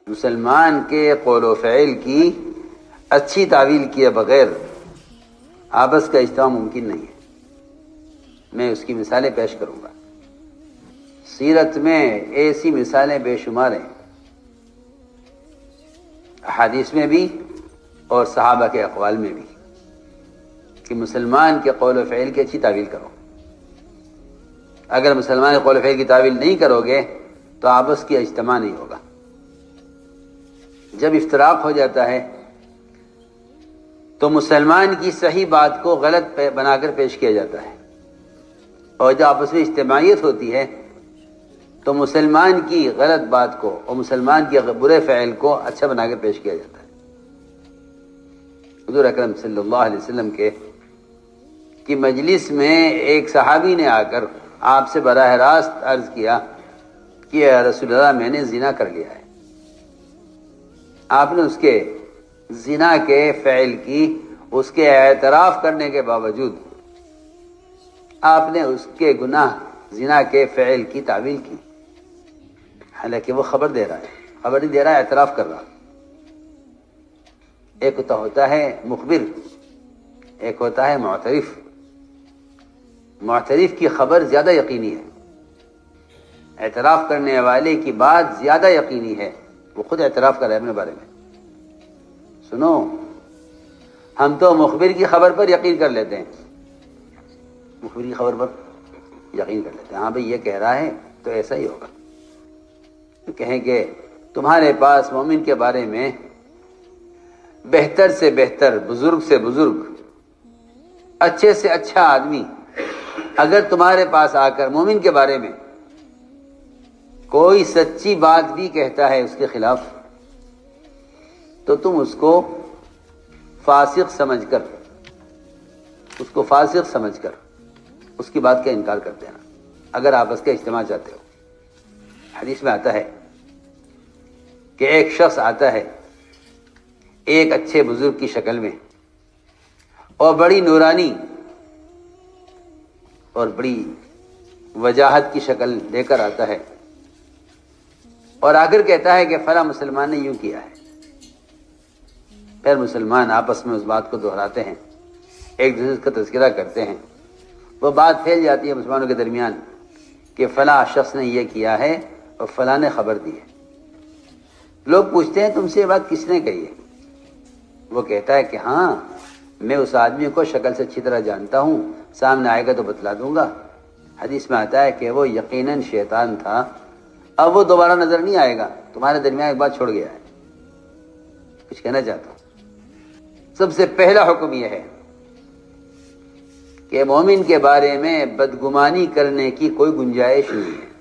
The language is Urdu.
مسلمان کے قول و فعل کی اچھی تعویل کیے بغیر آپس کا اجتماع ممکن نہیں ہے۔ میں اس کی مثالیں پیش کروں گا۔ سیرت میں ایسی مثالیں بے شمار ہیں، احادیث میں بھی اور صحابہ کے اقوال میں بھی، کہ مسلمان کے قول و فعل کی اچھی تعویل کرو۔ اگر مسلمان کے قول و فعل کی تعویل نہیں کرو گے تو آپس کی اجتماع نہیں ہوگا۔ جب افتراق ہو جاتا ہے تو مسلمان کی صحیح بات کو غلط بنا کر پیش کیا جاتا ہے، اور جب آپس میں اجتماعیت ہوتی ہے تو مسلمان کی غلط بات کو اور مسلمان کے برے فعل کو اچھا بنا کر پیش کیا جاتا ہے۔ حضور اکرم صلی اللہ علیہ وسلم کی مجلس میں ایک صحابی نے آ کر آپ سے براہ راست عرض کیا کہ یا رسول اللہ، میں نے زنا کر لیا ہے۔ آپ نے اس کے زنا کے فعل کی، اس کے اعتراف کرنے کے باوجود آپ نے اس کے گناہ زنا کے فعل کی تعویل کی، حالانکہ وہ خبر دے رہا ہے، خبر نہیں دے رہا ہے، اعتراف کر رہا۔ ایک ہوتا ہے مخبر، ایک ہوتا ہے معترف۔ معترف کی خبر زیادہ یقینی ہے، اعتراف کرنے والے کی بات زیادہ یقینی ہے، وہ خود اعتراف کر رہا ہے اپنے بارے میں۔ سنو، ہم تو مخبر کی خبر پر یقین کر لیتے ہیں، مخبر کی خبر پر یقین کر لیتے ہیں، ہاں بھئی یہ کہہ رہا ہے تو ایسا ہی ہوگا۔ کہیں کہ تمہارے پاس مومن کے بارے میں بہتر سے بہتر، بزرگ سے بزرگ، اچھے سے اچھا آدمی اگر تمہارے پاس آ کر مومن کے بارے میں کوئی سچی بات بھی کہتا ہے اس کے خلاف، تو تم اس کو فاسق سمجھ کر اس کی بات کا انکار کر دینا، اگر آپس کا اجتماع چاہتے ہو۔ حدیث میں آتا ہے کہ ایک شخص آتا ہے ایک اچھے بزرگ کی شکل میں، اور بڑی نورانی اور بڑی وجاہت کی شکل لے کر آتا ہے، اور آ کر کہتا ہے کہ فلاں مسلمان نے یوں کیا ہے۔ پھر مسلمان آپس میں اس بات کو دہراتے ہیں، ایک دوسرے کا تذکرہ کرتے ہیں، وہ بات پھیل جاتی ہے مسلمانوں کے درمیان کہ فلاں شخص نے یہ کیا ہے اور فلاں نے خبر دی ہے۔ لوگ پوچھتے ہیں تم سے یہ بات کس نے کہی ہے؟ وہ کہتا ہے کہ ہاں، میں اس آدمی کو شکل سے اچھی طرح جانتا ہوں، سامنے آئے گا تو بتلا دوں گا۔ حدیث میں آتا ہے کہ وہ یقیناً شیطان تھا، اب وہ دوبارہ نظر نہیں آئے گا، تمہارے درمیان ایک بات چھوڑ گیا ہے۔ کچھ کہنا چاہتا ہوں، سب سے پہلا حکم یہ ہے کہ مومن کے بارے میں بدگمانی کرنے کی کوئی گنجائش نہیں ہے۔